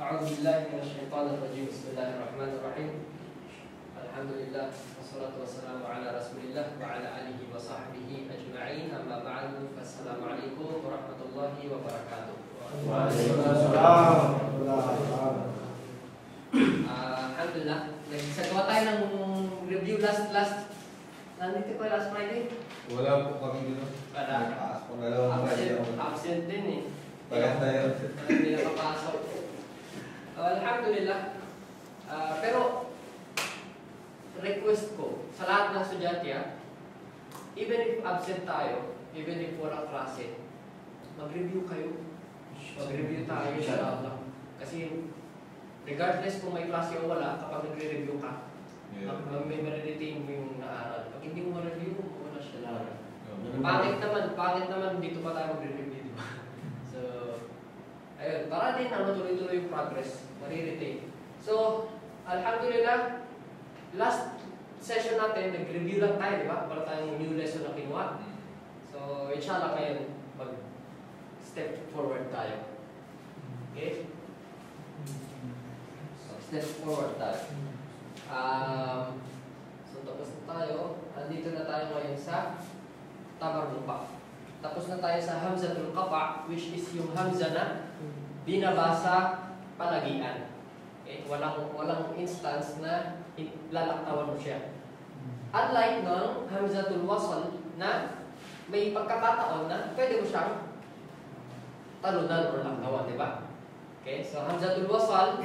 أعوذ بالله من الشيطان الرجيم. بسم الله الرحمن الرحيم. الحمد لله والصلاة والسلام على رسول الله وعلى آله وصحبه أجمعين. أما بعد فالسلام عليكم ورحمة الله وبركاته. Alhamdulillah, nagsagawa tayo ng review last nandito ko last Friday? Wala po kami dito. Absent din eh. Bagat tayo. Hindi nakapasok. Alhamdulillah. Pero request ko sa lahat ng estudyante, even if absent tayo, even if walang klase, mag-review kayo. Mag-review tayo inshallah. Kasi regardless kung may klase o wala, kapag nagre-review ka, may ma-retain mo yung naaral. Pag hindi mo ma-review, wala siya laran. Pangit naman dito pa tayo magre-review, di ba? So, ayun, para din na tuloy-tuloy yung progress, ma-retain. So, alhamdulillah, last session natin, nag-review lang tayo, di ba? Para tayong new lesson na kinuha. So, inshallah ngayon, mag-step forward tayo. Okay? Step forward tayo. So tapos na tayo. Andito na tayo ngayon sa tamarbuka. Tapos na tayo sa hamzatul qata', which is yung hamza na binabasa palagian. Okay? Walang instance na lalaktawan mo siya. Unlike ng hamzatul wasl na may pagkakataon na pwede mo siyang talunan o laktawan, di ba? Okay? So hamzatul wasl,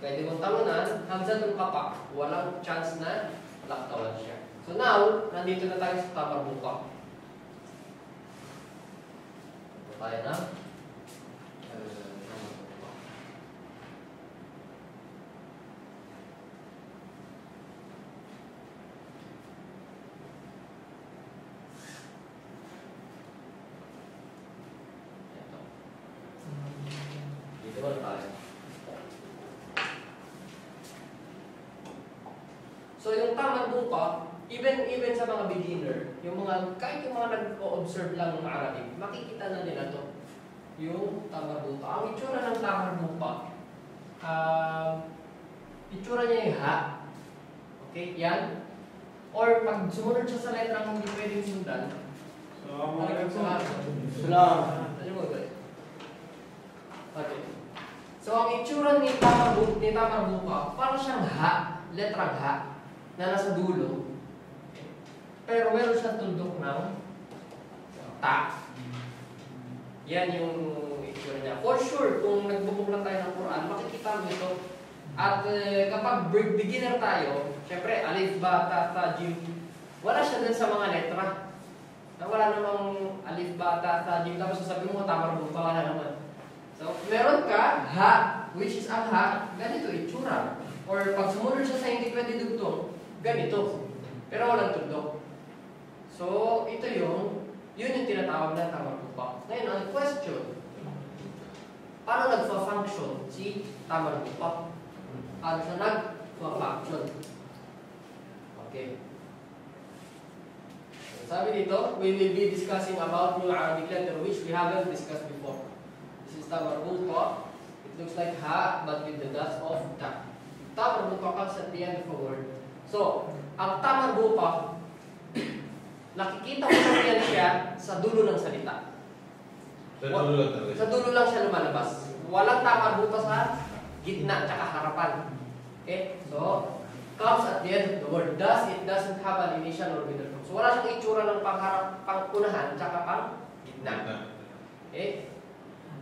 pwede mong talunan. Hamzatul qata', walang chance na laktawan siya. So now, nandito na tayo sa tamarbuka. Tayo na. Dito na tayo. So yung tamarbuka, even sa mga beginner, kahit yung mga nag-o-observe lang ng Arabic, makikita na nila to. Yung tamarbuka. Ang itsura ng tamarbuka, itsura niya yung ha. Okay, yan. Or pag sumunod siya sa letrang hindi pwedeng sundan, okay. So ang itsura ni tamarbuka, parang siyang ha, letrang ha, na nasa dulo, pero meron siyang tuldok ng ta. Yan yung itsura niya. For sure, kung nagbubuklan tayo ng Quran, makikita mo ito. At kapag beginner tayo, syempre, alif, ba, ta, ta, jim, wala siya dun sa mga letra. Wala namang alif, ba, ta, ta, jim, tapos sasabihin mo, tamarbuka, wala naman. So, meron ka, ha, which is ang ha, ganito itsura. Or pag sumunod siya sa hindi pwede dugtong, ganito. Pero walang tuldok. So, yun yung tinatawag na tamarbuka. Ngayon, ang question, paano nagfa-function si tamarbuka? Paano siya nagfa-function? Okay. Sabi dito, we will be discussing about new Arabic letter which we haven't discussed before. This is tamarbuka. It looks like ha, but with the dots of ta. Tamarbuka comes at the end of a word. So, ang tamarbuka, nakikita mo lang siya sa dulo ng salita. Sa dulo lang siya lumalabas. Walang tamarbuka sa gitna at harapan. Okay? So, comes at the end of the word. Thus, it doesn't have an initial or middle term. So, wala siyang itsura ng pangkunahan at pang gitna. Okay?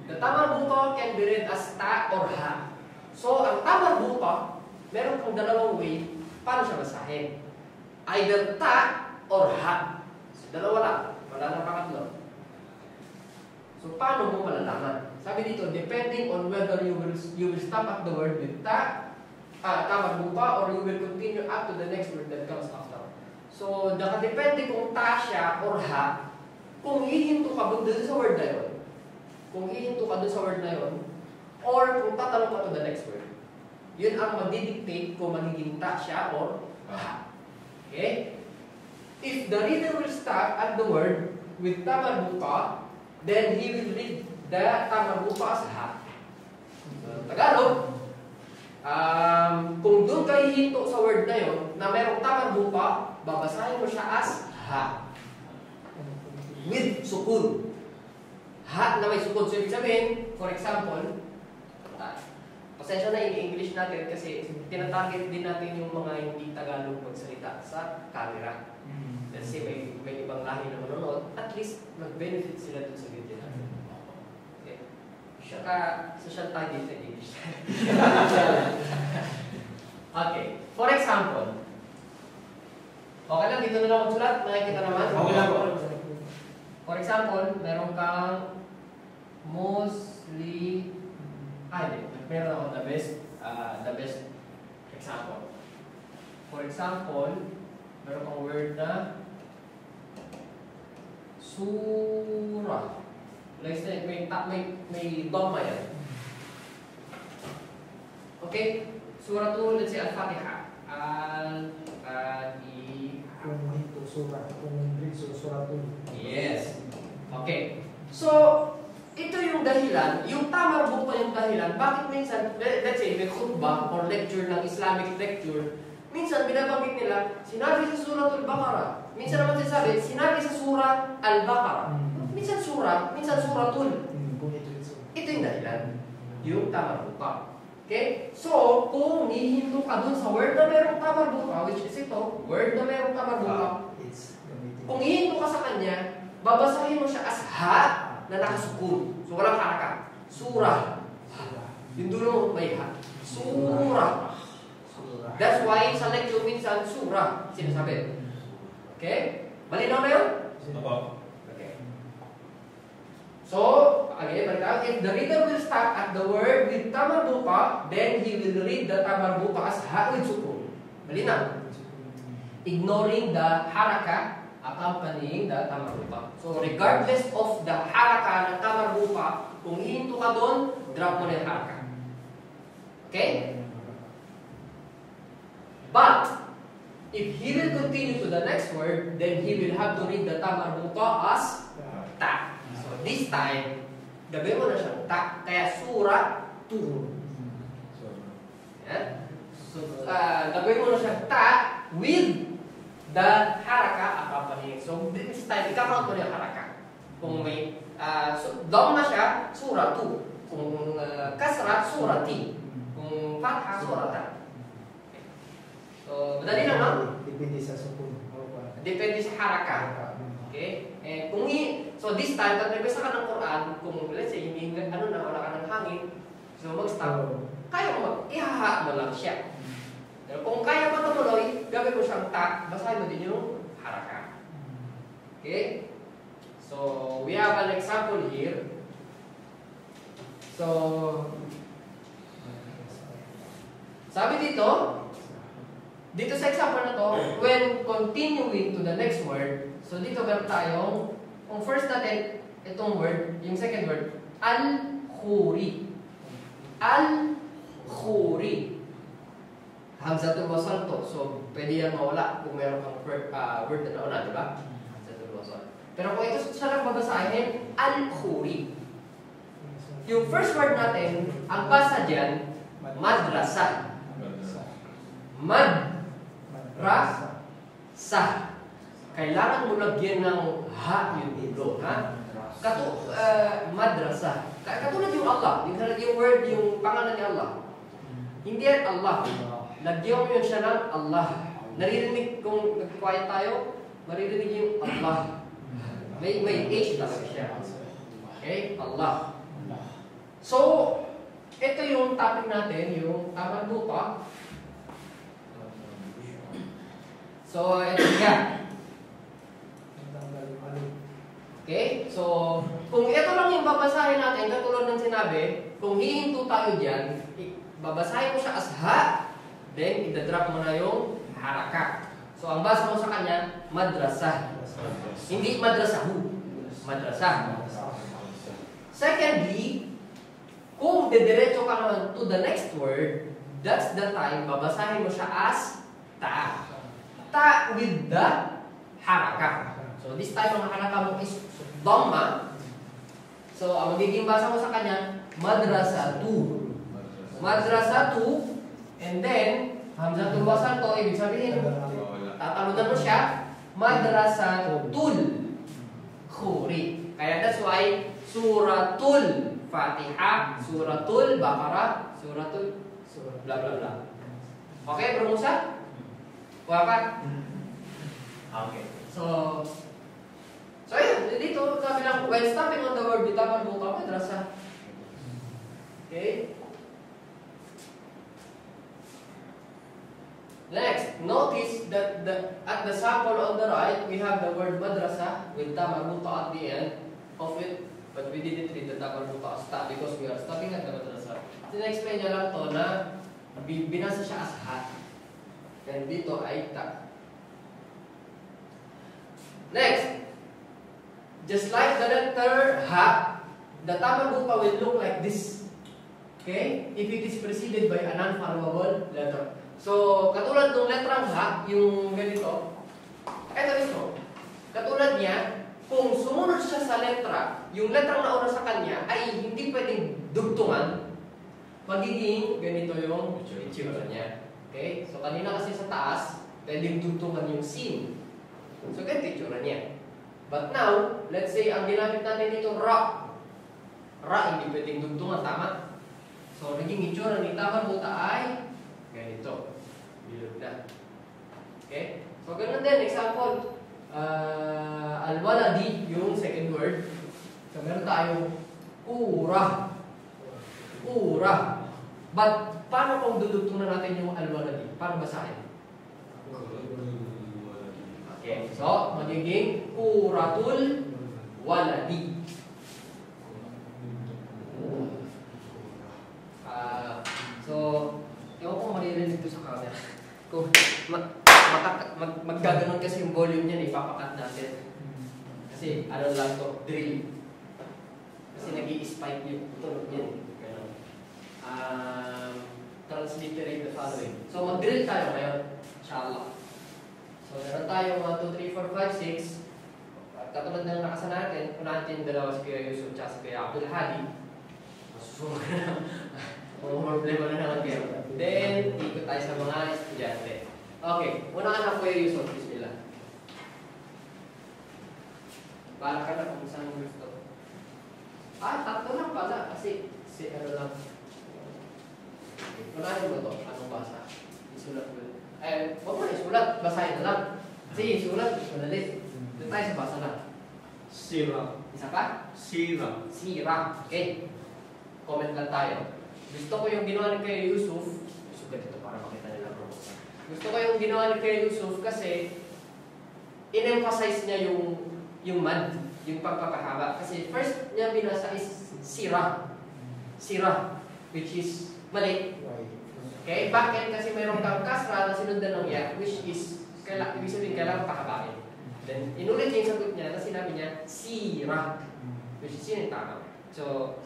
The tamarbuka can be read as ta or ha. So, ang tamarbuka, meron kang dalawang way paano siya basahin. Either ta or ha. So, dalawa lang. Wala nang pangatlo. So, paano mo malalaman? Sabi dito, depending on whether you will stop at the word with ta, tamarbuka, or you will continue up to the next word that comes after. So, nakadepende kung ta siya or ha, kung hihinto ka doon sa word na yun, or kung tatanong ka to the next word. Yun ang magdidictate kung magiging ta siya or ha. Okay? If the reader will start at the word with tamarbuka, then he will read the tamarbuka as ha. Tagalog, kung doon kayo hinto sa word na yon na merong tamang buka, babasahin mo siya as ha. With sukun. Ha na may sukun. So, ibig sabihin, for example, pasensya na in-English natin kasi tinatarget din natin yung mga hindi Tagalog magsalita sa camera. Let's say may ibang lahi na manonood, at least mag-benefit sila dun sa video natin. Okay. Social tag dito in English. Okay. For example, okay lang, dito na lang magsulat. Nakikita naman. Okay lang po. For example, meron kang mostly meron ako the best example. For example, meron kang word na surah. Like may dhamma yan. Okay? Surah to, let's say Al-Fatiha. Al-Fatiha. Kung ito surah, kung surah to. Yes. Okay. So, ito yung dahilan, yung tamang buka yung dahilan, bakit minsan, let's say, may khutbah or lecture ng Islamic lecture, minsan binabanggit nila, sinabi sa Surah Al-Baqarah. Minsan naman sinasabi, sinabi sa Surah Al-Baqarah. Minsan surah, minsan suratul. Ito yung dahilan, yung tamang buka. Okay? So, kung hihinto ka dun sa word na merong tamang buka, which is ito, word na merong tamang buka, kung hihinto ka sa kanya, babasahin mo siya as ha na nakasukun. So, walang haraka. Surah. Yung dulo mo may ha. Surah. That's why sa lecture minsan surah sinasabi. Okay? Malinaw na yun? Okay. So, again, if the reader will stop at the word with tamar buka, then he will read the tamar buka as ha with sukun. Malinaw? Ignoring the haraka accompanying the tamar buka. So, regardless of the haraka ng tamar buka, kung hihinto ka doon, drop mo na yung haraka. Okay? But, if he will continue to the next word, then he will have to read the tamar buka as ta. So, this time, gawin mo na siyang ta. Kaya, surah 2. Yeah? So, gawin mo na siyang ta with the haraka accompanying. So, this time, ika-count mo na yung haraka. Kung may, dhamma siya, surah 2. Kung kasra, surah T. Kung fatha, surah ta. So, madali lang, no? Depende sa sukun. Depende sa haraka. Okay? So, this time, pag nagbasa ka ng Quran, kung let's say, wala ka ng hangin, so mag-stop, kaya mo, ihaha mo lang siya. Pero kung kaya mo tumuloy, gawin mo siyang ta, basahin mo din yung haraka. Okay? So, we have an example here. So, sabi dito sa example na to, when continuing to the next word, so dito meron tayong, kung first natin, itong word, yung second word, al-khuri. Al-khuri. Hamzatul wasal to. So, pwede yan mawala kung meron kang word na nauna, di ba? Hamzatul wasal. Pero kung ito siya lang babasahin, al-khuri. Yung first word natin, ang basa dyan, madrasa. Madrasa. Kailangan mo lagyan ng ha yung dulo, ha? Madrasa. Katulad yung Allah, yung word, yung pangalan ni Allah. Hindi yan Allah. Lagyan mo yun siya ng Allah. Naririnig, kung nag-quiet tayo, maririnig yung Allah. May H talaga siya. Okay? Allah. So, ito yung topic natin, yung tamang buka. So, ito nga. Okay? So, kung ito lang yung babasahin natin, katulad ng sinabi, kung hihinto tayo dyan, babasahin mo siya as ha, then idadrop mo na yung haraka. So, ang basa mo sa kanya, madrasah. Hindi madrasahu. Madrasah. Secondly, kung dediretso ka naman to the next word, that's the time babasahin mo siya as ta. Ta with the haraka. So, this time ang haraka mo is dhamma. So, ang magiging basa mo sa kanya, madrasatu. Madrasatu And then, Hamzatul Wasal to, ibig sabihin, Wala. tatalunan mo siya, Madrasatul Khuri. Kaya that's why, Suratul Fatiha, Suratul Baqarah, Suratul bla bla bla. Okay, bermusa? Wapat? Okay. So yun, dito sabi lang, when stopping on the word bitaman buka madrasa. Okay? Next, notice that at the sample on the right, we have the word madrasa with ta marbuta at the end of it, but we didn't read the ta marbuta as ta because we are stopping at the madrasa. Sina-explain niya lang to na binasa siya as ha. And dito ay ta. Next, just like the letter ha, the ta marbuta will look like this. Okay? If it is preceded by a non-formable letter. So, katulad ng letrang ha, yung ganito, eto. Katulad niya, kung sumunod siya sa letra, yung letrang nauna sa kanya ay hindi pwedeng dugtungan, magiging ganito yung itsura niya. Okay? So, kanina kasi sa taas, pwedeng dugtungan yung sin. So, ganito itsura niya. But now, let's say, ang ginamit natin dito, ra. Ra, hindi pwedeng dugtungan, tama? So, naging itsura ni tamang buta ay ganito. Bilog na. Okay? So, ganun din. Example, al-waladi, yung second word. So, meron tayong ura. Ura. But, paano kung dudugtungan natin yung al-waladi? Paano basahin? Okay. So, magiging uratul waladi. So, ewan ko maririnig ito sa camera. Kung maggaganon kasi yung volume niyan, ipapakat natin. Kasi ano lang to, drill. Kasi nag-i-spike yung tunog niyan. Transliterate the following. So, mag-drill tayo ngayon. Inshallah. So, meron tayo 1, 2, 3, 4, 5, 6. Katulad ng nakasa natin, unahin dalawa si Kuya Yusuf at si Kuya Abdul Hadi. Masusunod ka na. Problema na naman kayo. Then, ikot tayo sa mga estudyante. Okay, una ka na Kuya Yusuf. Bismillah. Para ka na kung saan gusto. Tatlo lang pala. Kasi, ano lang. Unahin mo ito. Anong basa? Isulat mo. Huwag mo na isulat. Basahin na lang. Kasi isulat, madali. Doon tayo sa basa lang. Sira. Isa pa? Sira. Sira. Okay. Comment lang tayo. Gusto ko yung ginawa ni Kuya Yusuf. Yusuf ka dito para makita nila bro. Gusto ko yung ginawa ni Kuya Yusuf kasi in-emphasize niya yung mad, yung pagpapahaba. Kasi first niya binasa is sira. Sira. Which is mali. Okay? Bakit? Kasi mayroong kang kasra na sinundan ng ya, which is ibig sabihin kailangan pahabain. Then, inulit niya yung sagot niya na sinabi niya, sira. Which is yun yung tama. So,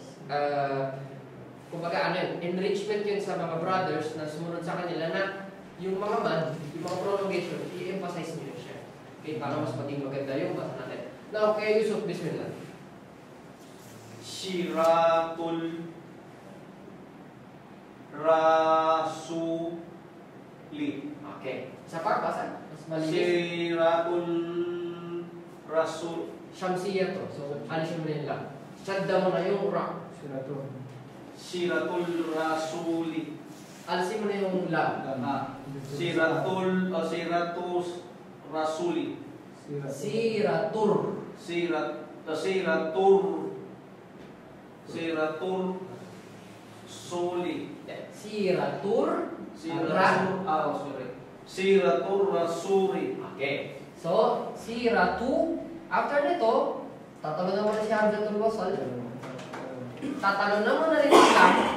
kumbaga ano yun, enrichment yun sa mga brothers na sumunod sa kanila na yung mga man, yung mga prolongation, i-emphasize nyo siya. Okay, para mas maging maganda yung basa natin. Now, kaya Yusuf, bismillah. Shiratul Rasuli. Okay. Sa pa, basa? Mas malinis. Shiratul Rasul. Shamsiyah to. So, alisin mo yun lang. Shadda mo na yung ra. Shiratul Rasuli. Alisin mo na yung lam. Shiratul Rasuli. Siratur. Siratul Suli. Siratur. Siratul Rasuli. Okay. So, siratu. After nito, tatalo na mo na si Hamzatul Wasal. Tatalo na mo na rin sila.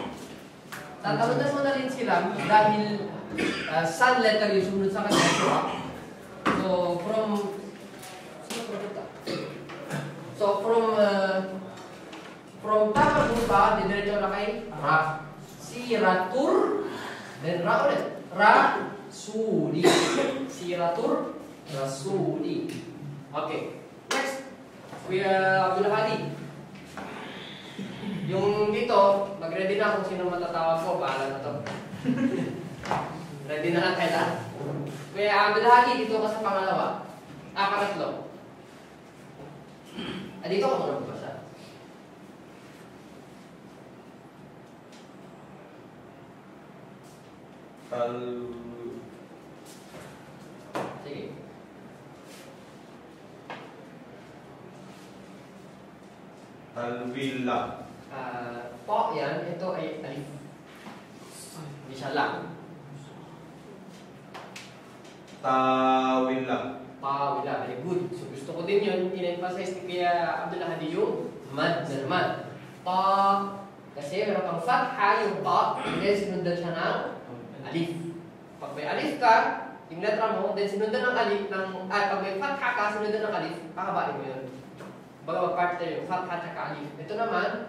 Tatalo na mo na rin sila dahil sun letter yung sumunod sa kanya. So, from Tamagupa, didiretso na kay Ra. Siratur, then Ra ulit. Rasuli. Siratur, Rasuli. Okay. Next, Kuya Abdul Hadi. Yung dito, mag-ready na kung sino matatawag ko. Bahala na to. Ready na lang kayo lahat. Kaya Abdulhadi, dito ka sa pangalawa. Pangatlo. Dito ka muna magbasa. Sige. Talwila. Po yan, ito ay alif. Hindi siya lang. Tawila. Pawila, very good. So gusto ko din yun, in-emphasize ni Kuya Abdulhadi yung mad na naman. Ta, kasi meron kang fatha yung ta, and then sinundan siya ng alif. Pag may alif ka, yung letra mo, then sinundan ng alif, pag may fatha ka, sinundan ng alif, kakabain mo yun. Baga mag-partner yung fatha at alif. Ito naman,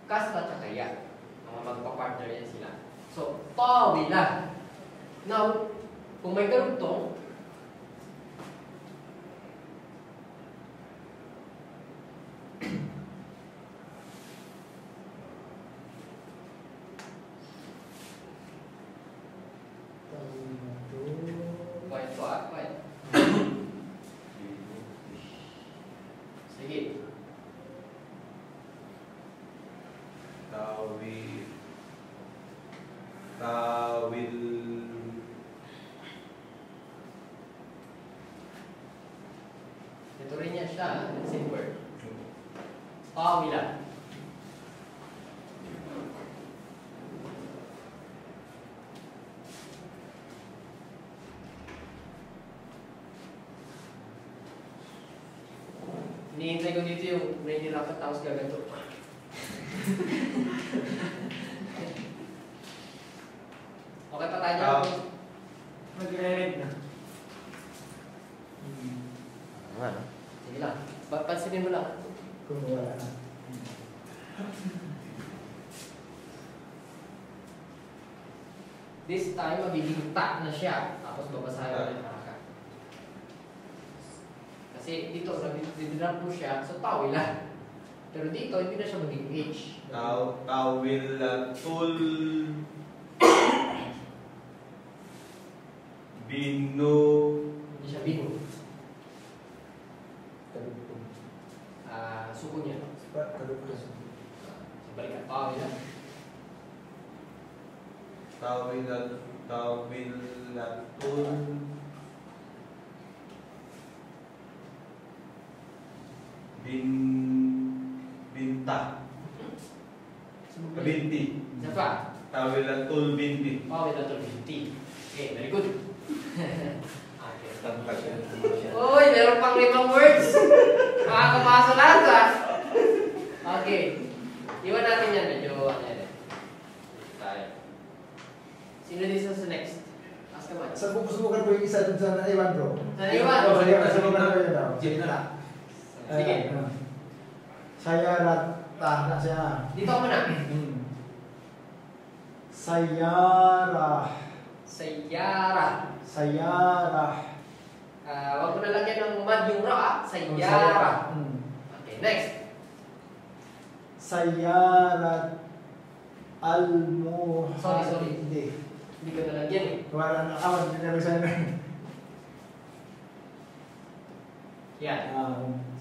kasra at ya. Mga magpa-partner yan sila. So, tawila. Now, kung may karugtong, quiet. Sige. Tawil. Ito rin yan siya, same word. Tawila. Hinihintay ko dito yung nahihirapan tapos gaganto. Okay pa tayo dyan? Mag-read na. Sige lang. Pansinin mo lang. Kung wala na. This time, magiging ta na siya. Tapos babasahin mo ng haraka. Kasi dito, nabidinap po siya, so tawila. Pero dito, hindi na siya maging H. Tawilatul. Binu. Hindi siya binu. Kalugtong. Suko niya. Kalugtong. So, balikan. Tawila. Tawilatul. Binta. Binti. Siapa? Tawilatul binti. Tawilatul binti. Okay, very good. Okay. Tantag yan. Uy, meron pang 5 words. Makakapasa lahat ah. Okay. Iwan natin yan. Medyo ano yan. Tayo. Sino dito sa next? Ask naman. Sa subukan ko yung isa dun sa naiwan bro. Sa naiwan? Oo, subukan ko yun daw. Sige. Sige. Saya rata na siya. Dito ako muna. Sayara. Sayara. Wag mo na lagyan ng mad yung ra. Sayara. Okay, next. Sayara al-muhad. Sorry. Hindi. Hindi ko nalagyan eh. Wala na awan. Hindi na sa Yan.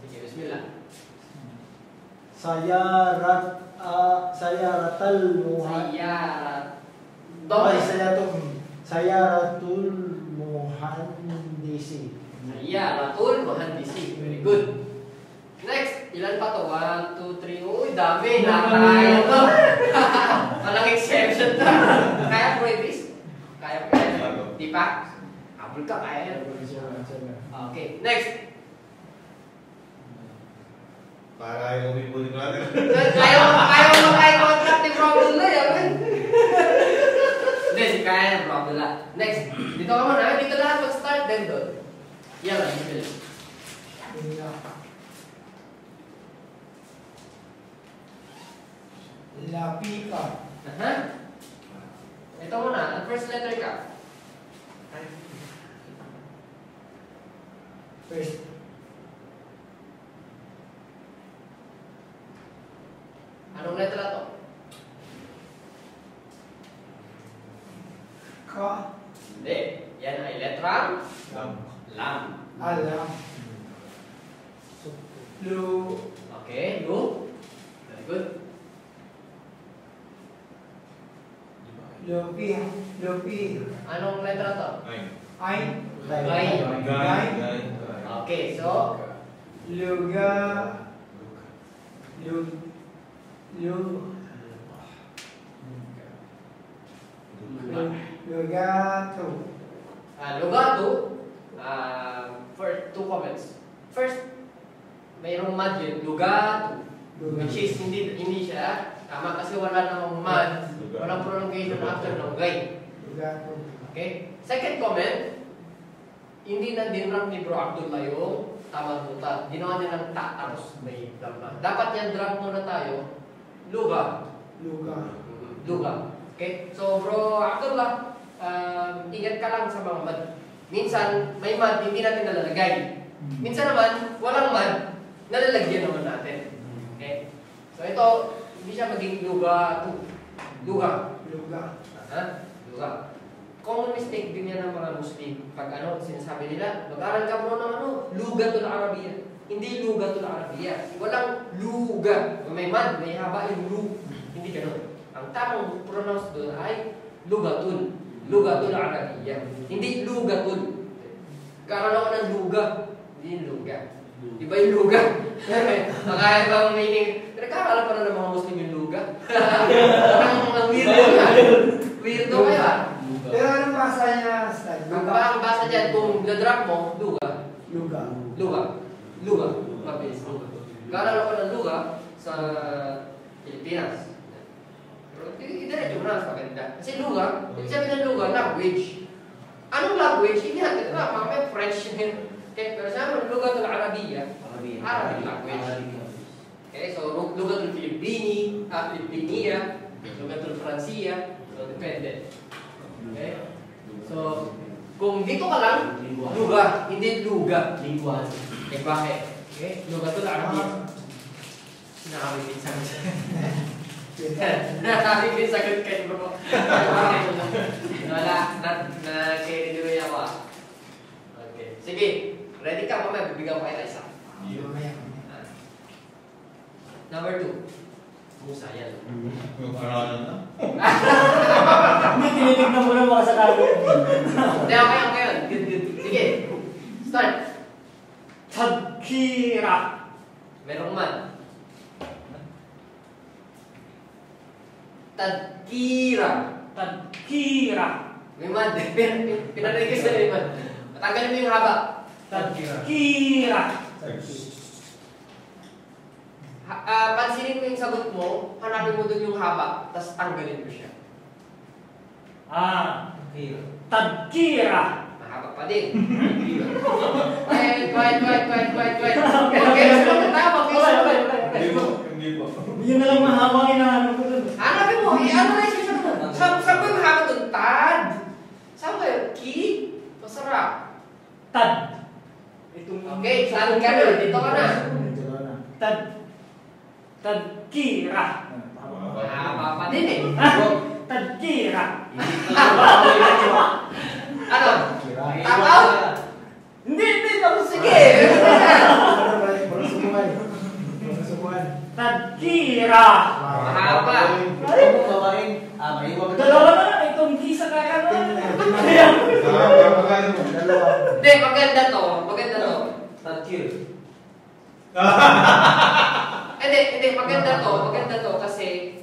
Sige, bismillah. Sayaratul muhad. Sayaratul muhandisi. Sayaratul muhandisi. Very good. Next, ilan pa to? 1, 2, 3. Uy, dami. Nakakaya to. Walang exception to. Kaya po this? Kaya. Di pa? Habol ka, kaya. Okay, next. Para ayaw mo ibunin ko natin. Kaya mo mag-i-contract ni Problem na yan. Hindi, si kaya ng Problem na. Next, dito ka muna. Dito lahat mag-start din doon. Yan lang, yun. Lapika. Ito muna, ang first letter ka. First. Anong letra to? Ka. Hindi. Letrang Lam. lam. Alam. Lu. Okay, lu. Very good. Lupi. Lupi. Anong letra to? Ay. Ay. Gay. Gay. Okay, so Luga. Lu. Lu. Lugato. Lugato, for two comments. First, mayroong mad yun, lugato. Which is hindi siya tama kasi wala namang mad, walang prolongation after ng gay. Lugato. Okay? Second comment, hindi na dinrap ni Bro Abdullah yung tamang nuta. Ginawa niya ng ta tapos may dama. Dapat yan drop muna tayo. Luga. Luga. Luga. Okay? So Bro Abdullah, ingat ka lang sa mga mad. Minsan, may mad, hindi natin nalalagay. Minsan naman, walang mad, nalalagyan naman natin. Okay? So ito, hindi siya maging luga. Luga. Luga. Ha? Luga. Common mistake din yan ng mga Muslim. Pag sinasabi nila, mag-aral ka mo ng Lugatul Arabiya. Hindi Lugatul Arabiya. Walang luga. May mad, may haba yung lu. Hindi ganun. Ang tamang pronounce doon ay Lugatul. Lugatul Arabiya. Hindi Lugatul. Karoon ako ng luga. Hindi yung luga. Iba yung luga. Makaya ba ang meaning? Nagkakaroon pa na ng mga Muslim yung luga. Ang weirdo. Weirdo kaya. Pero anong basa niya, Stad? Ang basa dyan, kung na-drop mo, luga. Luga. Luga. Luga. Mabilis. Luga. Karoon ako ng luga sa Pilipinas. Pero i-diretso mo na sa maganda. Kasi luga, ibig sabihin ng luga, language. Anong language? Hindi natin na, mga French. Okay, pero sa mga luga ito Arabiya, Arabic language. Okay, so luga ito Filipini, Filipiniya, luga ito Francia, so depende. Okay, so kung dito ka lang, luga, hindi luga. Lingwahe. Lingwahe. Okay, luga ito Arabiya. Nakakabit sa nakakabit sa kayo bro. Wala, na-carry ako ah. Okay, sige. Ready ka, mamaya bibigyan ko kayo ng isa. Number 2. Musa, yan. Mag-aralan na. Hindi, tinitignan mo lang mga sa kagod. Hindi, okay yun. Good, good. Sige. Start. Tadkira. Merong man. Tadkira. Tadkira. May man. Pinarigis na may man. Tanggalin mo yung haba. Tadkira. Pansinin mo yung sagot mo, hanapin mo dun yung haba, tapos tanggalin mo siya. Tadkira. Mahaba pa din. Quiet. Okay, sino matawag? Hindi po. Yun na lang mahaba hinahanap ko dun. Hanapin mo, i-analyze mo siya naman. Saan ba yung haba dun? Tad? Saan ba yun? Ki? Masarap. Tad. Okay, saan ka na? Dito ka na. Tadkira. Mahaba pa din eh. Tadkira. Ano? Takaw? Hindi, tapos Sige. Tadkira. Mahaba. Dalawa na lang, itong gisa kaya na. Hindi, maganda to. Maganda to. Hindi, maganda to kasi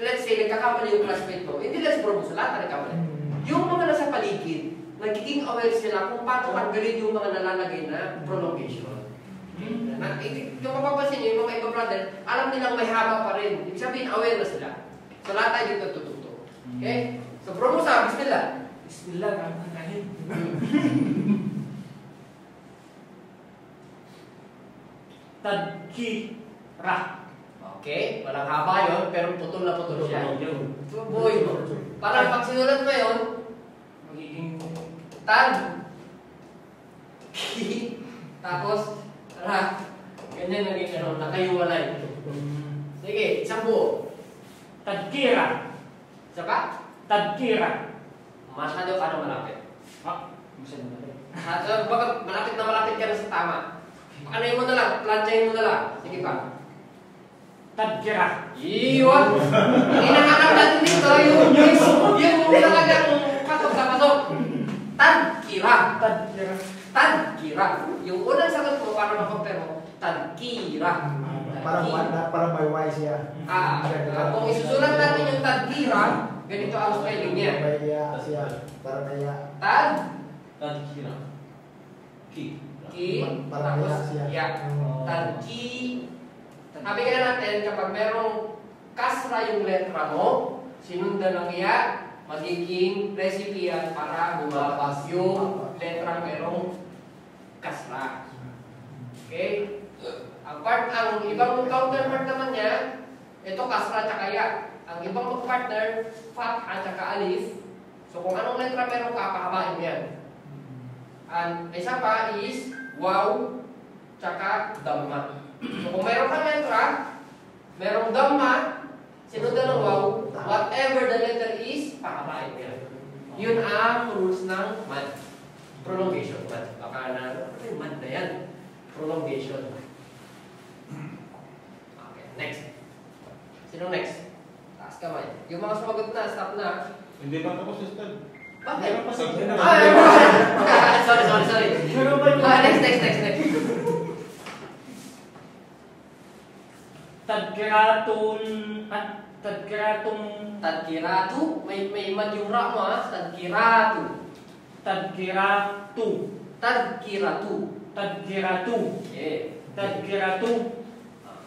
let's say, nagkakamali yung classmate mo, hindi lang si Bro Musa, lahat na nagkamali. Yung mga nasa paligid, nagiging aware sila kung paano tanggalin yung mga nalalagay na prolongation. Yung mapapansin nyo, yung mga iba brother, alam nilang may haba pa rin. Ibig sabihin, aware na sila. So lahat tayo dito tututo. Okay? So Bro Musa, bismillah. Bismillah, kakain. Tadkira. Okay, walang haba yun, pero putol na putol siya. So boy, parang pag sinulat mo yun, magiging tad, ki, tapos, ganyan naging nakaiwalay. Sige, isang buo. Tadkira. Isa pa? Tadkira. Masyado ka na malapit. Baka malapit na malapit ka na sa tama. Ano mo na lang, plansyahin mo na lang. Sige pa. Tadkira. Iyon! Inahanap natin dito yung talagang pasok. Tadkira. Tadkira. Tadkira. Yung unang sagot mo para ma-compare mo, tadkira. Parang may Y siya. Kung isusulat natin yung tadkira, ganito ang spelling niya. May Y siya. Parang may Y. Tadkira. Ki. Parang may Y Tapos, siya. ya. Tadki. Sabi ka na natin, kapag merong kasra yung letra mo, sinundan ng iya, magiging recipe yan para bumapas yung letra merong kasra. Okay? Ang ibang counterpart naman niya, ito kasra tsaka ya. Ang ibang partner, fat at tsaka alif. So kung anong letra merong kapahabain yan. And isa pa is waw tsaka dhamma. So kung meron kang letra, merong dhamma, sinundan ng waw, whatever the letter is, pahabain yan. Yun ang rules ng mad. Prolongation. Mad. Baka na, mad na yan. Prolongation. Okay, next. Sino next? Taas kamay. Yung mga sumagot na, stop na. Hindi pa tapos yung study. Bakit? Meron pa sa Sorry. Meron ba yung... Next. Tadkiratu. May man yung ra mo ha. Tadkiratu.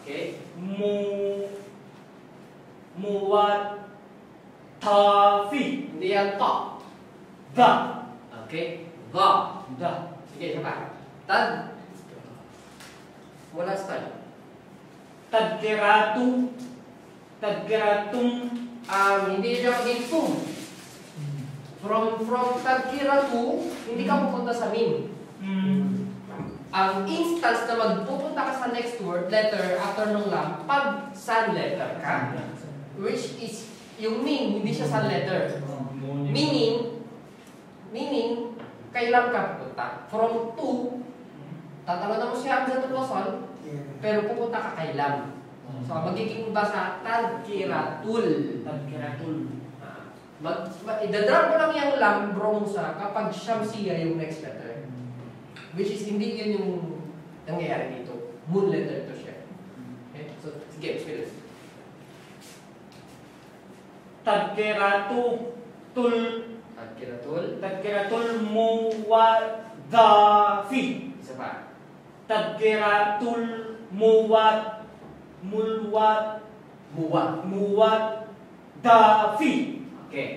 Okay. Muwatafi. Hindi yan to. Da. Okay. Da. Sige, siya pa. Mula start. Tadkiratung. Hindi siya maging tum. From tadkiratu, hindi ka pupunta sa min. Ang instance na magpupunta ka sa next word, letter, after nung lam, pag sun letter ka. Which is, yung min, hindi siya sun letter. Meaning, kailan ka pupunta? From to, tatanong mo siya ang sa tulosan, pero pupunta ka kay lam. So, magiging basa, tadkiratul. Idadrop mo lang yung lam, bronsa, kapag siyamsiya yung next letter. Which is, hindi yun yung nangyayari dito. Moon letter to siya. Okay? So, sige, experience. Tadkiratul muwadafi. Isa pa. Tadkiratul muwadafi. Okay.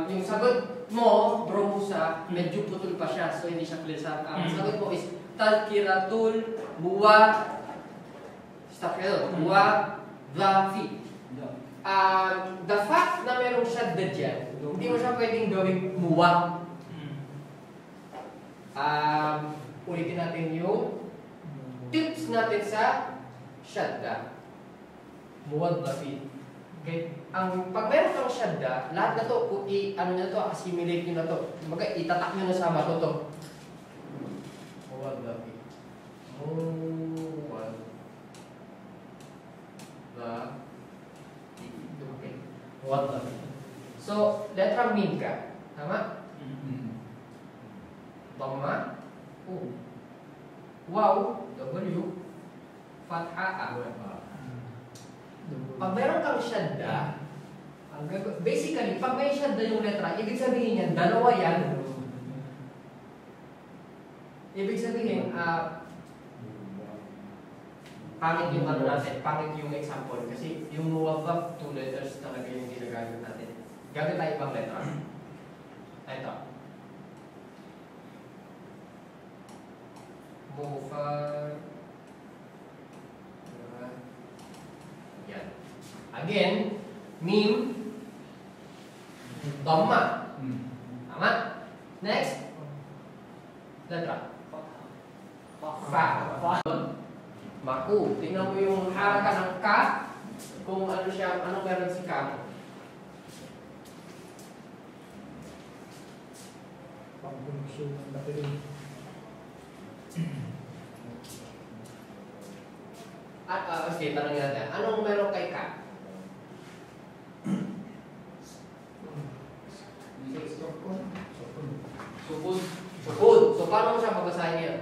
Yung sagot mo, bromusa, medyo putol pa siya, so hindi siya clear sa ang sagot mo is tadkiratul muwadafi. The fact na merong shadda dyan, hindi mo siya pwedeng gawing muwa. Ulitin natin yung tips natin sa shadda. Muwaddafi. Okay? Pag meron kang shadda, lahat na to, assimilate nyo na to. Kumbaga, itatak nyo na sa bato to. Muwaddafi. Okay. Muwaddafi. So, letra min ka. Tama? Dhamma. Wow. W. Fatha. Pag meron kang shadda, basically, pag may shadda yung letra, ibig sabihin yan, dalawa yan. Ibig sabihin, pangit yung ano natin, pangit yung example. Kasi yung muwaddaf, 2 letters talaga yung ginagamit natin. Gamit tayo ibang letra. Ito. Yan. Again, mim, dhamma. Tama? Next. Letra. Fa. Maku. Tingnan mo yung haraka ng ka. Kung ano siya, anong meron si ka mo. pang-connection ng battery. At, sige, tanongin natin. Anong meron kay Ka? Sukun. Sukun. So, paano mo siya babasahin yan?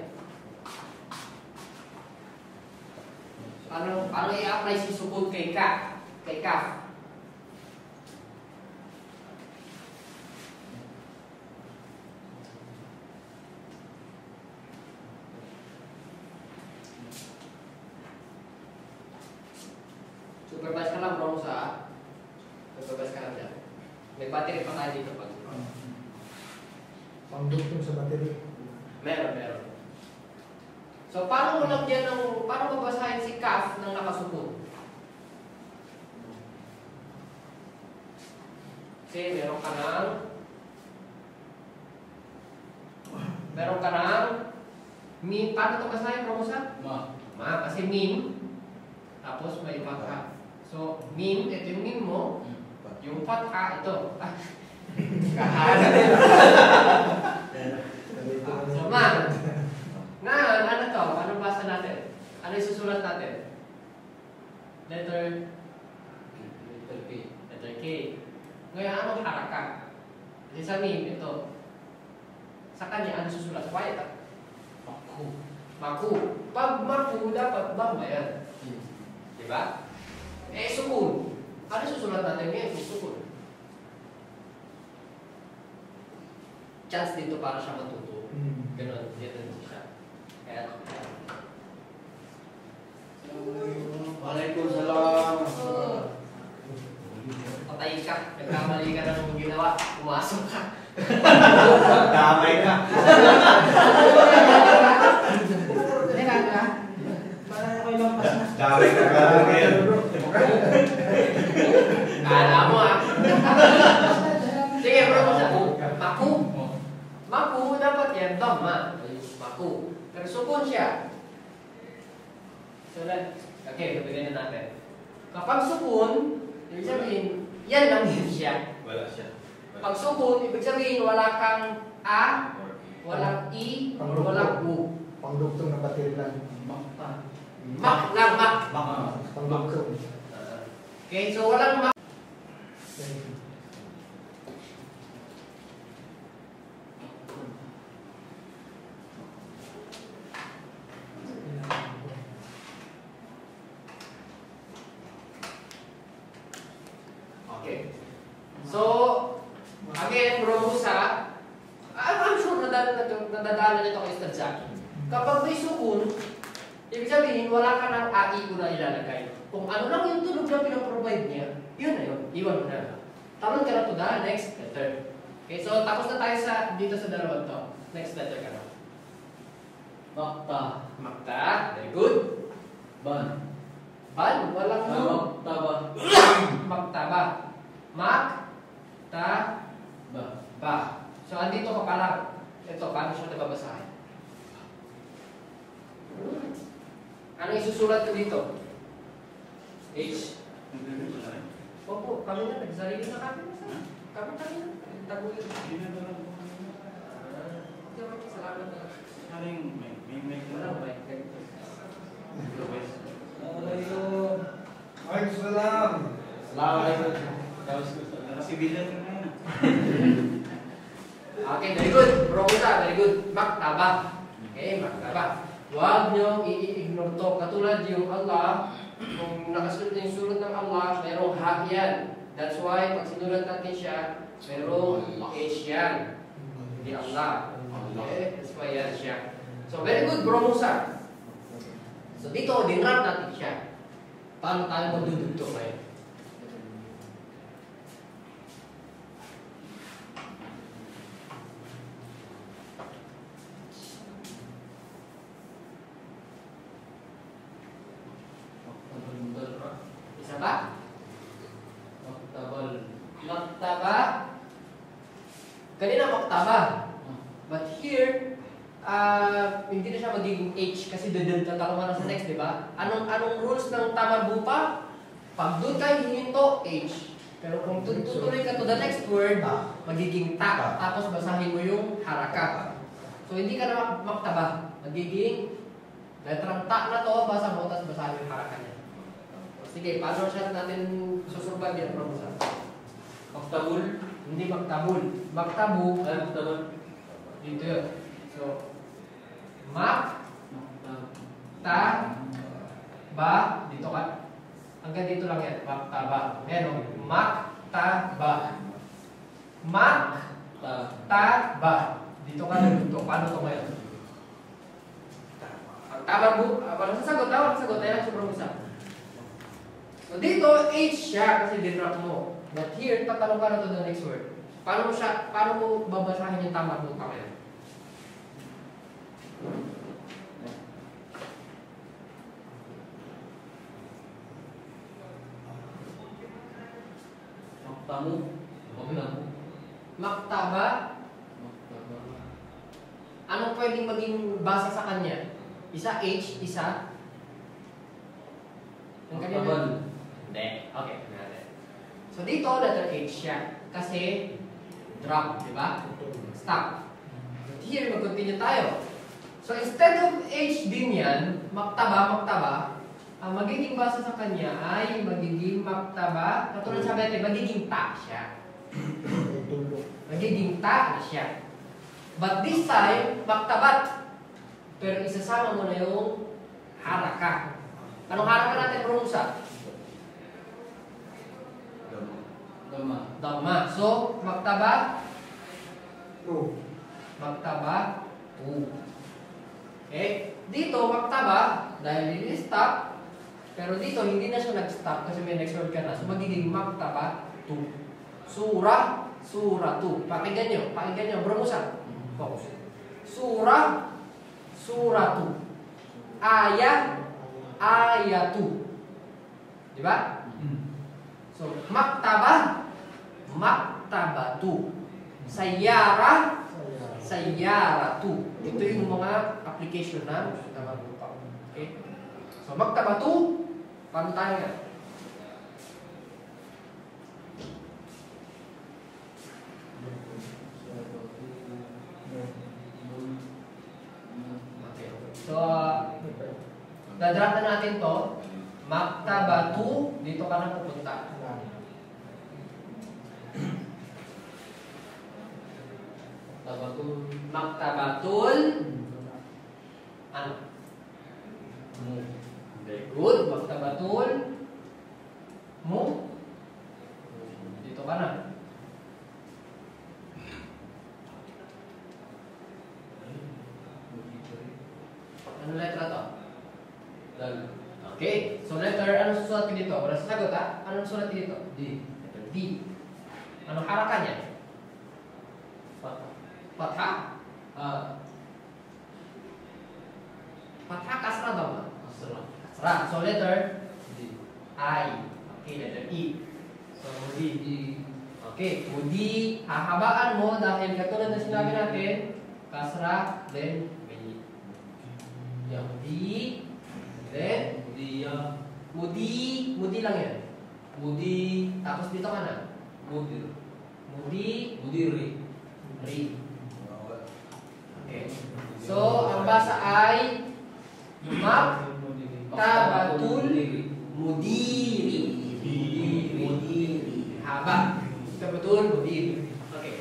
Paano i-apply si sukun kay Ka? Kay Kaf? Supervise ka lang, bro, sa supervise ka lang dyan. May battery pa tayo dito pag Pang-dugtong sa battery. meron. So, paano mo lagyan ng, paano babasahin si Kaf ng nakasukun? Kasi meron ka ng mim, paano ito basahin, Romusa? Ma, kasi mim, tapos may fatha. So, mim, ito yung mim mo, yung fatha, ito. Kahanan din. So, ma, ngayon, ano to? Ano basa natin? Ano yung susulat natin? Letter K. Letter K. Ngayon, anong haraka? Kasi sa meme, ito. Sa kanya, ano susulat? Quiet ah. Maku. Pag maku, dapat bang ba yan? Diba? Eh, sukun. Ano susulat natin ngayon? Sukun. Chance dito para siya matuto. Ganon. Ganon siya. Kaya, Waalaikumsalam. patay ka. Nagkamali ka ng ginawa. Pumasok ka. Damay ka. Para ako ilampas na. Damay ka ka ngayon. Kala mo ah. Sige, bro. Maku. Maku, dapat yan. Dhamma. Maku. Pero sukun siya. So, okay, gabigyan na natin. Kapag sukun, ibig sabihin, yan lang yun siya. Wala siya. Pag sukun, ibig sabihin, wala kang A, walang I, walang U. Pang-dugtong na battery lang. Mak lang, mak. Pang-dugtong. Okay, so walang mak. Okay. So, again, Bro Musa, I'm sure nadadaanan nito kay Ustad Zaki. Kapag may sukun, ibig sabihin, wala ka ng AI ko na ilalagay. Kung ano lang yung tunog na pinaprovide niya, yun na yun. Iwan mo na. Tanong ka na to na, next letter. Okay, so tapos na tayo dito sa dalawang to. Next letter ka na. Makta. Makta, very good. Ban. Ban, walang Maktaba. Maktaba. Mak, ta, Ba. ba. So, andito ka pa lang. Ito, paano siya nababasahin? Ano isusulat ko dito? H. Opo, kami na. Nagsarili na kami. Kami na. Tagulin. Salamat na. Walang mic. Waalaikumsalam. Assalamualaikum. Okay, very good. Bro Musa, very good. Maktaba. Okay, maktaba. Huwag niyong i-ignore to. Katulad yung Allah, kung nakasunod yung sulat ng Allah, merong ha yan. That's why, pag sinulat natin siya, merong H yan. Hindi Allah. Okay, that's why yan siya. So, very good, Bro Musa. So, dito, dinrap natin siya. Paano tayo magdudugtong ngayon? Isa pa? Maktaba. Kanina maktaba. But here, hindi na siya magiging H kasi tatalo na sa next, di ba? Anong rules ng tamar bupa? Pag doon kayo hihinto, H. Pero kung tutuloy ka to the next word, magiging ta. Tapos basahin mo yung haraka. So hindi ka na maktaba. Magiging letrang ta na to, basa mo, tapos basahin mo yung haraka niya. Sige, paano siya natin susurvive yan, Professor? Maktabul. Hindi maktabul. Maktabu. Ay, maktabul. Dito yun. So, mak, ta, ba, dito ka. Hanggang dito lang yan. Maktaba. Ayan o. Maktaba. Maktaba. Dito ka na dito. Paano ito ngayon? Tama po. Walang sasagot. Walang sasagot. Ayan ang sobrang isa. So, dito, H siya kasi dinrap mo. But here, tatanong ka na to the next word. Paano mo babasahin yung tama mo pa ngayon? Maktamu. Maktamu. Maktaba. Anong pwedeng maging basa sa kanya? Isa H, isa ang kanina. Maktabal. Hindi. Okay. So dito, letter H siya. Kasi drop, di ba? Stop. But here, mag-continue tayo. So instead of H din yan, maktaba, ang magiging basa sa kanya ay magiging maktaba. Katulad sabi natin, magiging ta siya. Magiging ta na siya. But this time, maktabat. Pero isasama mo na yung haraka. Anong haraka natin, Rosa? Dhamma. So, maktaba. Maktaba. Okay? Dito, maktaba. Dahil stop. Pero dito, hindi na siya nag-stop kasi may next word ka na. So, magiging maktaba. Surah. Suratu. Pakinggan nyo. Bromusan. Focus. Surah. Suratu. Ayat. Ayatu. Diba? So, maktaba. Maktabatu. Sayyara. Sayyaratu. Ito yung mga application na okay? So, maktabatu. Paano tayo nga? Okay. So, dadrop na natin to. Maktabatu. Dito ka na pupunta. Maktabatul. Ano? Very good. Maktabatul. Mu. Dito ka na. Ano letra to? Dal. Okay. So letter, ano susulat dito? Wala sasagot ha? Ano susulat dito? D. Letter D. Ano haraka niya? Fathah. Fathah kasra dhamma. Kasra. So letter D. I. Okay, letter E. So mudi. Okay, mudi. Hahabaan mo dahil katulad na sinabi natin, kasra, then mudi. Yung D, then Dia. mudi lang yan. Mudi. Tapos dito ka na. Mudir. Mudi. Mudiri. Ri. Okay. So, ang basa ay Maktabatul Mudiri. Mudiri. Haba. Maktabatul Mudiri. Okay.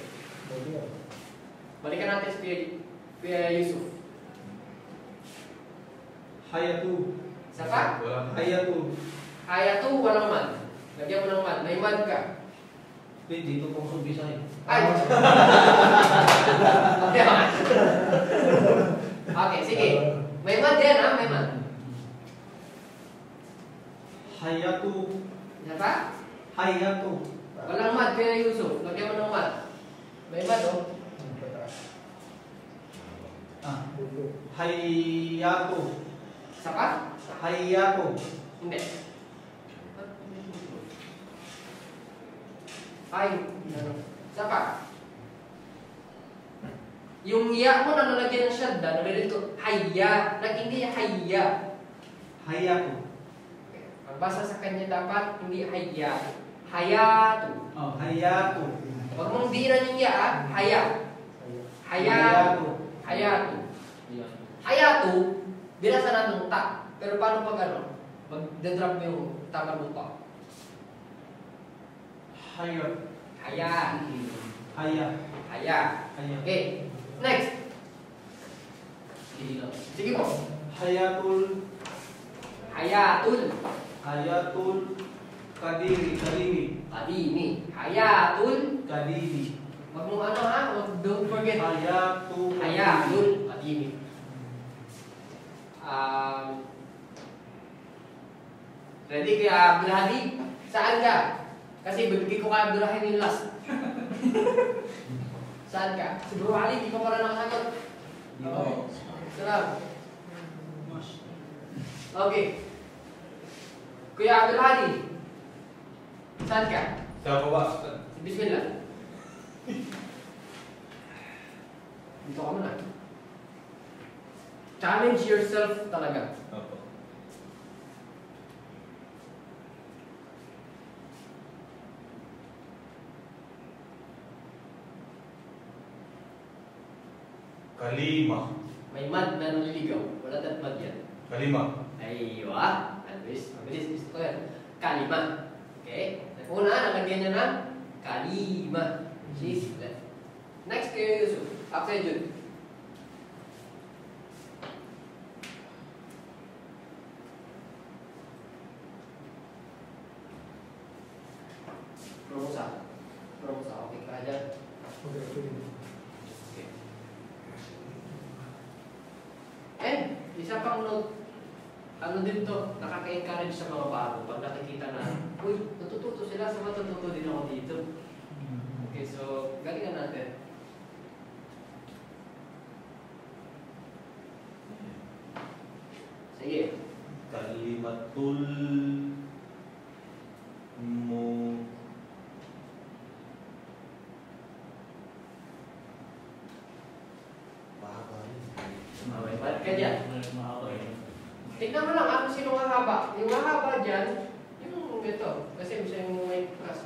Balikan natin si Kuya Yusuf. Hayatu. Saka? Hayatu. Hayatu, walang mad. Lagyan mo ng mad. May mad ka. Dito pong sumbisa eh. Ay! Okay, sige. May mad yan ha, may mad. Hayatu. Saka? Hayatu. Walang mad, Kuya Yusuf. Lagyan mo ng mad. May mad oh. Hayatu. Saka? Hayatu. Hindi. Ay, ano? Saka? Yung ya mo na nalagyan ng shadda, nalilito, hayya. Hindi hayya. Hayatu. Ang basa sa kanya dapat, hindi hayya. Hayatu. Oh, hayatu. Huwag mong diinan yung ya, ah. Haya. Hayatu. Hayatu. Hayatu, binasa natin ta. Pero paano pag ano? Mag-drop mo yung tamang lupa. Hayat. Haya. Haya. Haya. Haya. Okay. Next. Sige po. Hayatul. Hayatul. Hayatul. Kadiri. Kadiri. Kadimi. Hayatul. Kadiri. Wag mong ano ha? Don't forget. Hayatu. Hayatul. Kadimi. Ready kaya Abdul Hadi? Saan ka? Kasi bibigay ko kay Abdul Hadi yung last. Saan ka? Si Bro Ali, di ko pala nakasagot. Okay. Sarap. Okay. Kuya Abdul Hadi, saan ka? Sa baba. Bismillah. Dito ka muna. Challenge yourself talaga. Opo. Kalima. May mad na naliligaw. Wala da't mad yan. Kalima. Aywa. Mabilis. Gusto ko yan. Kalima. Okay? Una, nalagyan niya ng kalima. She's left. Next kayo Yusuf. After Jude. Promosa. Okay ka dyan. Okay. And, isa pang note, ano din to, nakaka-encourage sa mga bago pag nakikita na, uy, natututo sila, sa matututo din ako dito. Okay, so, galingan natin. Sige. Kalimatul mu Okay, balik ka dyan. Mahaba yun. Tignan mo lang ako sino mahaba. Yung mahaba dyan, yung ito. Kasi siya yung may crush.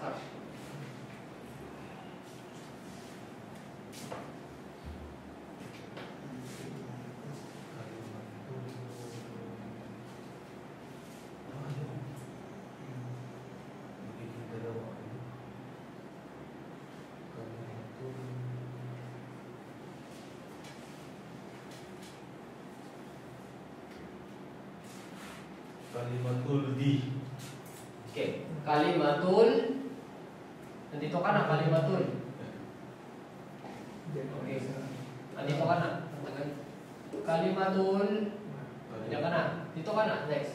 Kalimatul di. Okay. Kalimatul. Nandito ka na, kalimatul. Okay. Nandito ka na. Kalimatul. Nandiyan ka na. Dito ka na. Next.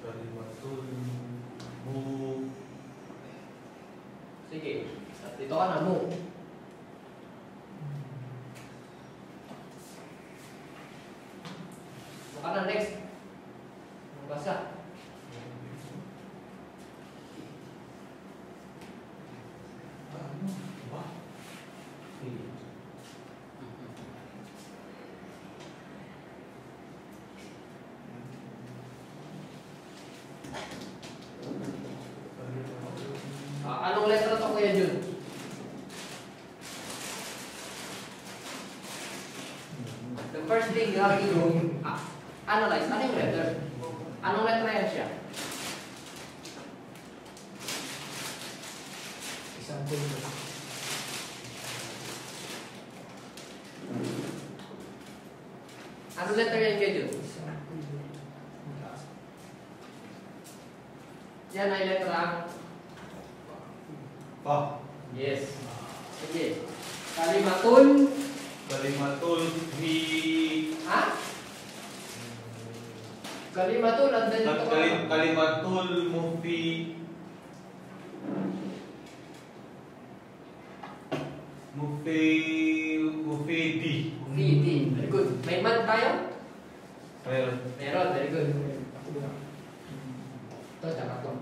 Kalimatul mu Sige. At dito ka na, mo. Dito ka na, next. Basa. Anong letra to Kuya Jun? The first thing you have to do, analyze. Ano yung letter? Anong letra yan siya? Example. Anong letter yan Kuya Jun? Yan ay letra. pa. Yes. Sige. Kalimatul. Kalimatul fi. Ha? Kalimatul at then ito Kalimatul mufi. Mufidi. Mufidi. Very good. May man tayo? Meron. Meron. Very good. Ito, tsaka ito.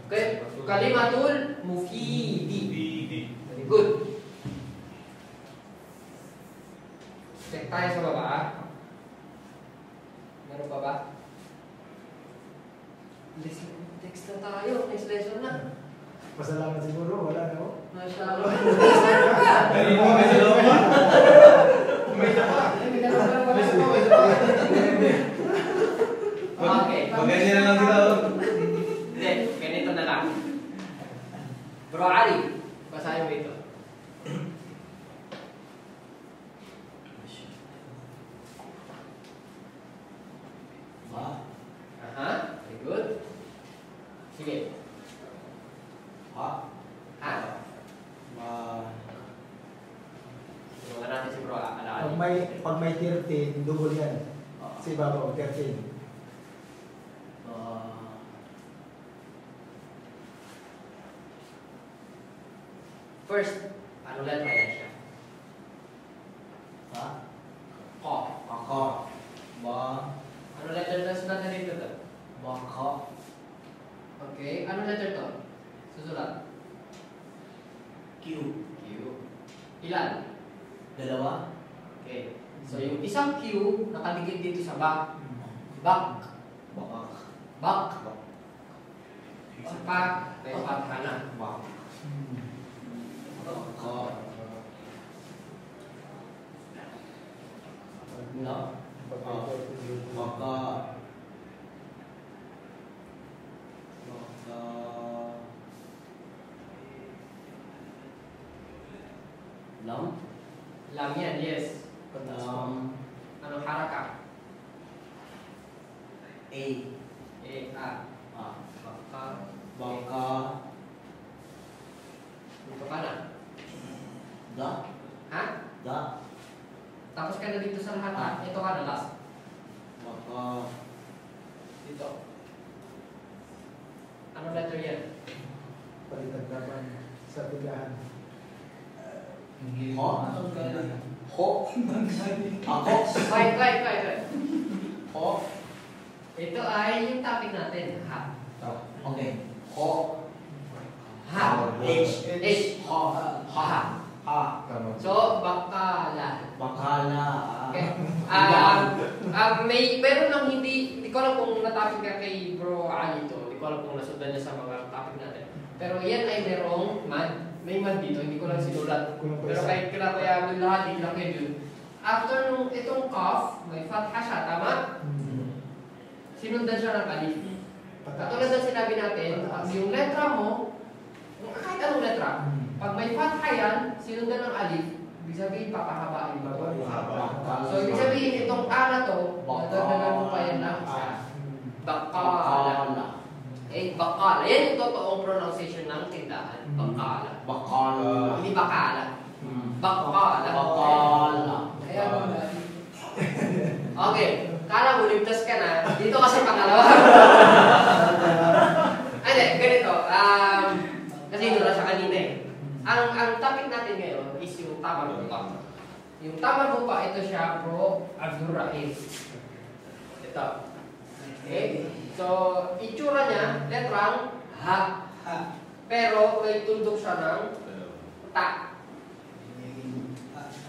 Okay. Kalimatul mufidi. Mufidi. Very good. Check tayo sa baba. Meron pa ba? Next na tayo. Next lesson na. Pasalamat siguro, wala na ako. Masya Allah. Ganun mo, may dalawa pa. May isa pa. May dalawa pa. Okay. Mag-ganyan na lang sila. Hindi, ganito na lang. Bro Ali, basahin mo ito. Aha, very good. Sige. Ha? Tulungan natin si Bro Ali. Pag may 13, double yan. Si Babaw, 13. First, ano letra yan siya? Ko. Ano letter na sulat na dito to? Okay, ano letter to? Susulat. Q. Ilan? Dalawa. Okay. So yung isang Q nakadikit dito sa back. Back. Sa back, may back ka na. No? Lam yan, yes. Anong haraka? A. Dito ka na. Ha? Tapos ka na dito sa lahat ha? Ito ka na last. Dito. Anong letter yan? Palitaglaban sa tigahan. Wait. Ito ay yung topic natin. Ha. So, bakala. Okay. Meron lang hindi ko alam kung na-topic ka kay Bro Ali to. Hindi ko alam kung nasundan niya sa mga topic natin. Pero yan ay merong may mad dito, hindi ko lang sinulat. Pero kahit kila Kuya Abdul lahat, hindi lang kayo dun. After nung itong cough, may fatha siya, tama? Sinundan siya ng alif. Katulad ng sinabi natin, yung letra mo, kahit anong letra, pag may fatha yan, sinundan ng alif, ibig sabihin, papahabain mo. So, ibig sabihin, itong A na to, nadagdagan mo pa yan ng isa. Bakala. Bakala. Yan yung totoong pronunciation ng tindahan. Bakala. Hindi bakala. Bakala. Okay. Kala mo, ligtas ka na. Dito ka sa pangalawa. Hindi, ganito. Kasi ito na siya kanina eh. Ang topic natin ngayon is yung tamar buka. Yung tamar buka, ito siya Bro Abdul Rahim. Ito. Okay? So, itsura niya, letrang ha. Pero may tuldok siya ng ta.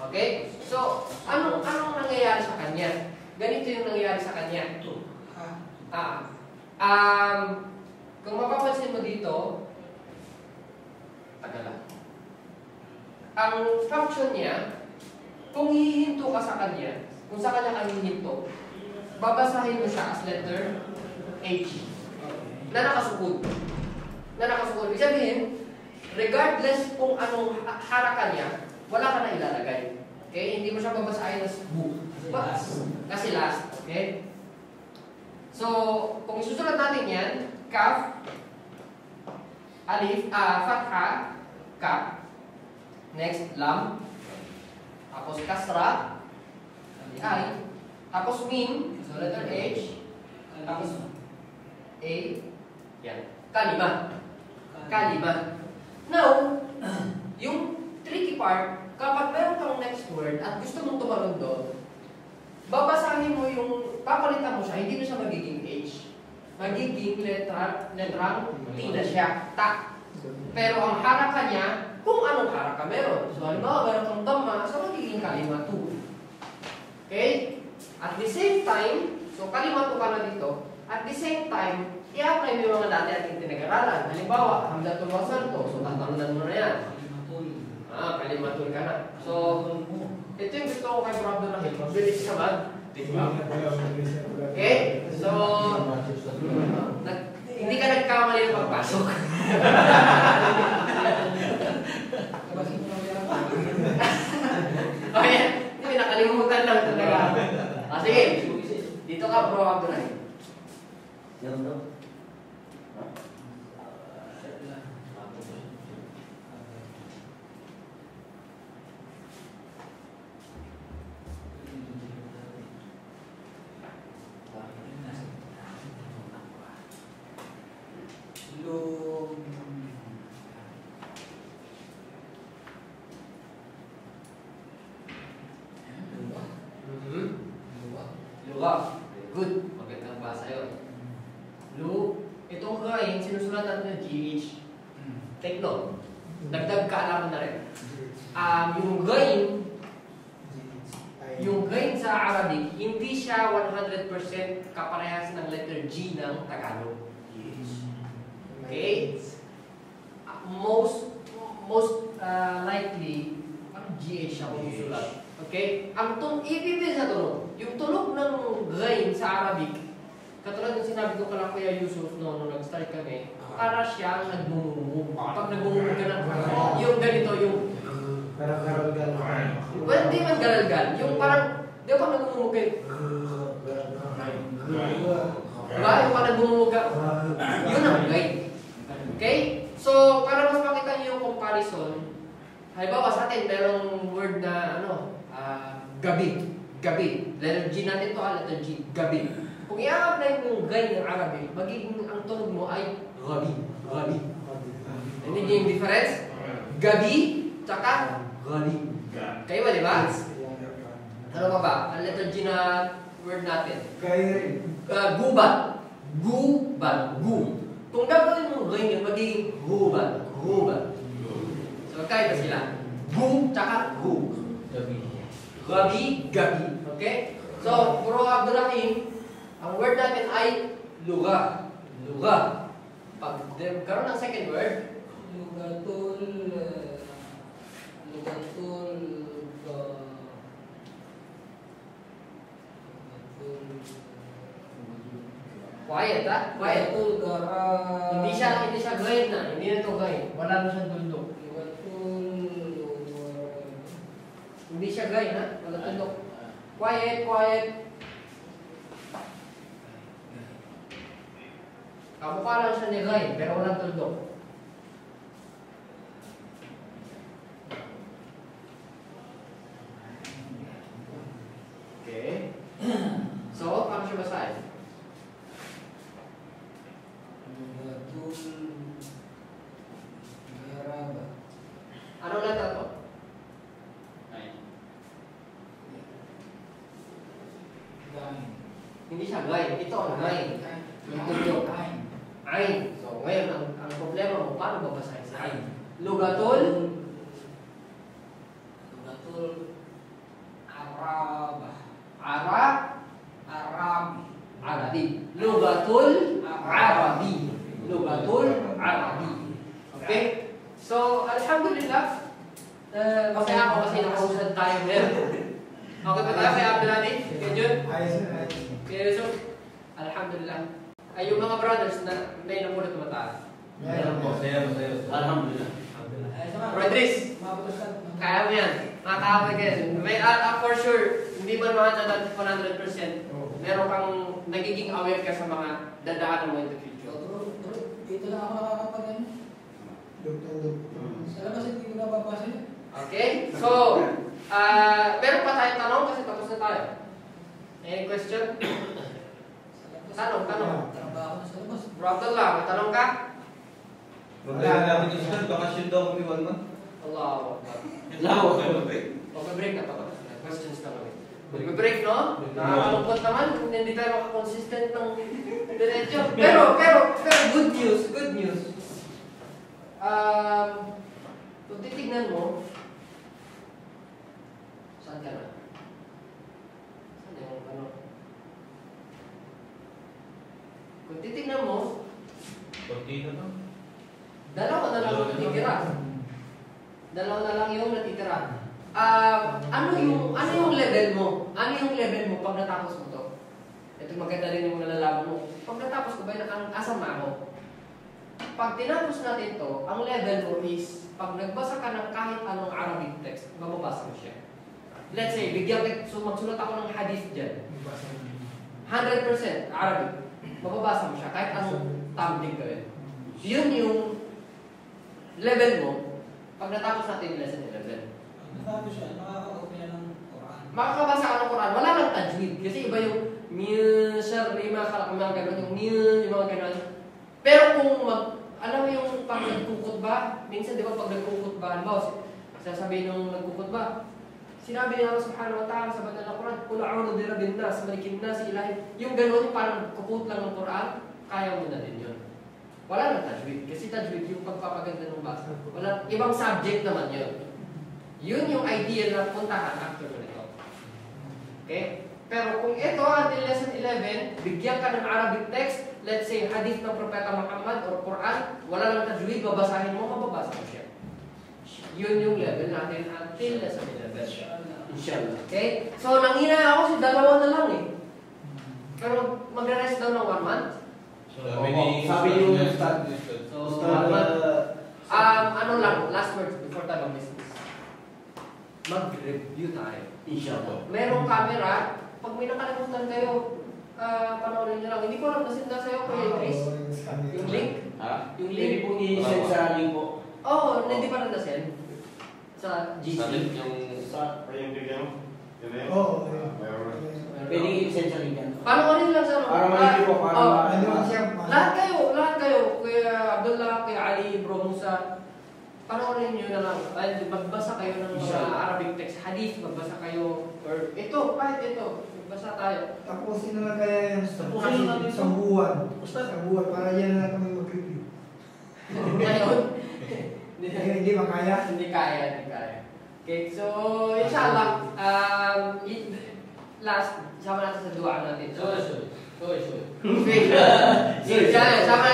Okay? So, anong nangyayari sa kanya? Ganito yung nangyayari sa kanya. Kung mapapansin mo dito, tagala. Ang function niya, kung hihinto ka sa kanya, kung sa kanya ka hihinto, babasahin mo siya as letter H na nakasukod. Ibig sabihin, regardless kung anong haraka niya, wala ka na ilalagay. Okay? Hindi mo siya babasahin as book. Kasi last. Okay? So, kung isusulat natin yan, kaf, alif, fatha, kaf. Next, lam. Tapos kasra, ay. Tapos mim, so letter H. Tapos A. Yan. Kalima. Now, yung tricky part, kapag meron kang next word at gusto mong tumalon doon, babasahin mo yung, papalitan mo siya, hindi na siya magiging H. Magiging letrang T na siya, ta. Pero ang haraka niya, kung anong haraka meron. So, halimbawa, meron kang dhamma, so magiging kalima 2. Okay? At the same time, so kalima 2 ka na dito, at the same time, i-apply mo yung mga dati ating pinag-aralan. Halimbawa, hamzatul wasl to. So, tatalunan mo na yan. Kalimatul ka na. So, ito yung gusto ko kay Brother Rahim. Mabilis ka ba? Okay? So, hindi ka nagkamali ng pagpasok. Okay, hindi, nakalimutan lang talaga. Sige, dito ka, Bro Abdurrahim. Yan daw. Luwa. Good. Magandang basa yun. Lu. Itong gain, sinusulatan ng GH. Take note. Dagdag kaalaman na rin. Yung gain sa Arabic, hindi siya 100% kaparehas ng letter G ng Tagalog. Okay? Most likely, parang GH siya kung sulat. Okay? Ibig sa tunog, yung tunog ng gain sa Arabic, katulad ng sinabi ko kala Kuya Yusuf nung nag-start kami, para siyang nagmumumug. Pag nagmumug ka na, yung ganito, yung Parang garalgal. well, hindi man garalgal. Yung parang, di ba nagmumug kayo? Diba? Yung parang nagmumug ka, yun ang gain. Okay? So, para mas makita niyo yung comparison, halimbawa sa atin, merong word na, gabi. Gabi. Letter G natin ito, letter G. Gabi. Kung i-apply mo yung gain ng Arabic, magiging ang tunog mo ay gabi. Gabi. Hindi niyo yung difference? Gabi, tsaka gabi. Kayo ba, di ba? Ano pa ba? Ang letter G na word natin. Gubat. Gubat. Gu. Kung gagawin mo gain yun, magiging gubat. Gubat. So, kaya ba sila? Gu, tsaka gu. Gabi, gabi. Okay? So, Bro Abdurrahim, ang word natin ay luga. Luga. Pag karoon ng second word, quiet, ha? Quiet. Hindi siya gain na. Hindi na ito gain. Wala na siyang tuldok. Hindi siya gain, ha? Wala tuldok. Quiet, quiet. Kamukha lang siya ni gain, pero walang tuldok. Okay. So, paano siya basahin? Anong letter to? Hindi siya gain. Ito ang gain. Yung tuldok. Ain. So, ngayon, ang problema mo, paano babasahin sa ain? Lugatul. Arabi. Lugatul Arabi. Lugatul Arabi. Okay? So, alhamdulillah, masaya ako kasi nakausad tayo ngayon. Okay ba tayo? Kaya Abdulani? Kaya Jun? Kaya Yusuf? Alhamdulillah. Ay, yung mga brothers na may namulat mataas. Alhamdulillah. Bro Idris, kaya mo yan. Makakapag ka yan. May, for sure, hindi man 100%, meron kang nagiging aware ka sa mga dadaanan mo in the future. Dito na ako nakakapag-ano. Sa labas, hindi ko nababasa yun. Okay? So, meron pa tayong tanong kasi tapos na tayo. Any question? Tanong. Trabaho na sa labas. Bro Abdullah, may tanong ka? Magkaya namin yung sir, bakasyon daw kami 1 month. Allahu Akbar. Mag-break na pa. Questions na kami. Mag-break, no? Nakakalungkot naman. Hindi tayo makakonsistent ng diretso. Pero, good news. Kung titignan mo, saan ka na? Saan yung ano? Kung titignan mo, Dito to. Dalawa na lang yung natitira. Dalawa na lang yung natitira. Ano yung level mo? Ano yung level mo pag natapos mo to? Ito maganda rin yung nalalaman mo. Pag natapos ko ba yun, ang asama ako. Pag tinapos natin to, ang level mo is, pag nagbasa ka ng kahit anong Arabic text, mababasa mo siya. Let's say, magsulat ako ng hadith dyan. 100% Arabic. Mababasa mo siya kahit anong tumbling gawin. Yun yung level mo pag natapos natin yung lesson 11. Natapos siya, nakaka-open niya ng Quran. Makakabasa ka ng Quran, wala nang tajwid. Kasi iba yung min sharri ma khalaq, mga ganun, yung min, yung mga ganun. Pero kung alam mo yung pag nagkukutba, minsan di ba pag nagkukutba, halimbawa, sasabihin nung nagkukutba, sinabi ni Allah subhanahu wa ta'ala sa banal na Quran, Qul a'udhu bi rabbin nas, malikin nas, ilahi. Yung ganun, parang kukut lang ng Quran, kaya mo na din yun. Wala nang tajwid. Kasi tajwid yung pagpapaganda ng basa. Wala, ibang subject naman yun. Yun yung idea na puntahan after nito. Okay? Pero kung ito, until lesson 11, bigyan ka ng Arabic text, let's say, hadith ng Propeta Muhammad or Quran, wala nang tajwid, babasahin mo, mababasa mo siya. Yun yung level natin until lesson 11. Inshallah. Okay? So, nangina ako, dalawa na lang eh. Pero magre-rest daw ng 1 month. Sabi yung start. So, 1 month. Ano lang, last words before tayo mag-business. Mag-review tayo. Inshallah. Merong camera, pag may nakalimutan kayo, panoorin nyo lang. Hindi ko alam kasi sa'yo, Kuya Chris. Yung link. Ha? Yung Pwede link. pong i-send sa link po. Oo, hindi pa rin na-send. Sa GC. Sa link yung... Sa yung bigyan mo? Yun na yun? Oo. Pwede i-send sa link yan. Panoorin lang sa ano. Para ma-review po, para Oo. Ano siya? Lahat kayo, Kuya Abdullah, Kuya Ali, Bro Musa, panoorin nyo na lang. Ay, magbasa kayo ng mga Arabic text, hadith, magbasa kayo, or ito, kahit ito, magbasa tayo. Tapusin na lang kaya yung Tapusin na lang ito. isang buwan. Ustad. Isang buwan, para yan na lang kami mag-review. Ngayon, Hindi makaya. hindi kaya. Okay, so, inshallah, last, sama natin sa dua natin. Sama natin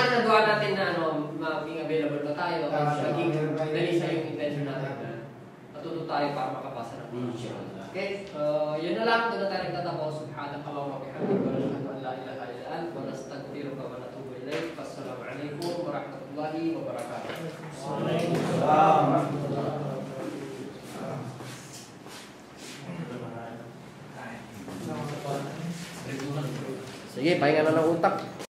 sa dua natin na maging available pa tayo. Maging dali sa yung intention natin na matuto tayo para makapasa ng inshallah. Okay, yun na lang. Doon na tayo nagtatapos. Subhanakallahumma wa bihamdika, wa nashhadu an la ilaha illa anta, wa nastaghfiruka wa natubu ilayk. Assalamu alaikum wa rahmatullahi wa barakatuh. Sige, pahinga na ng utak.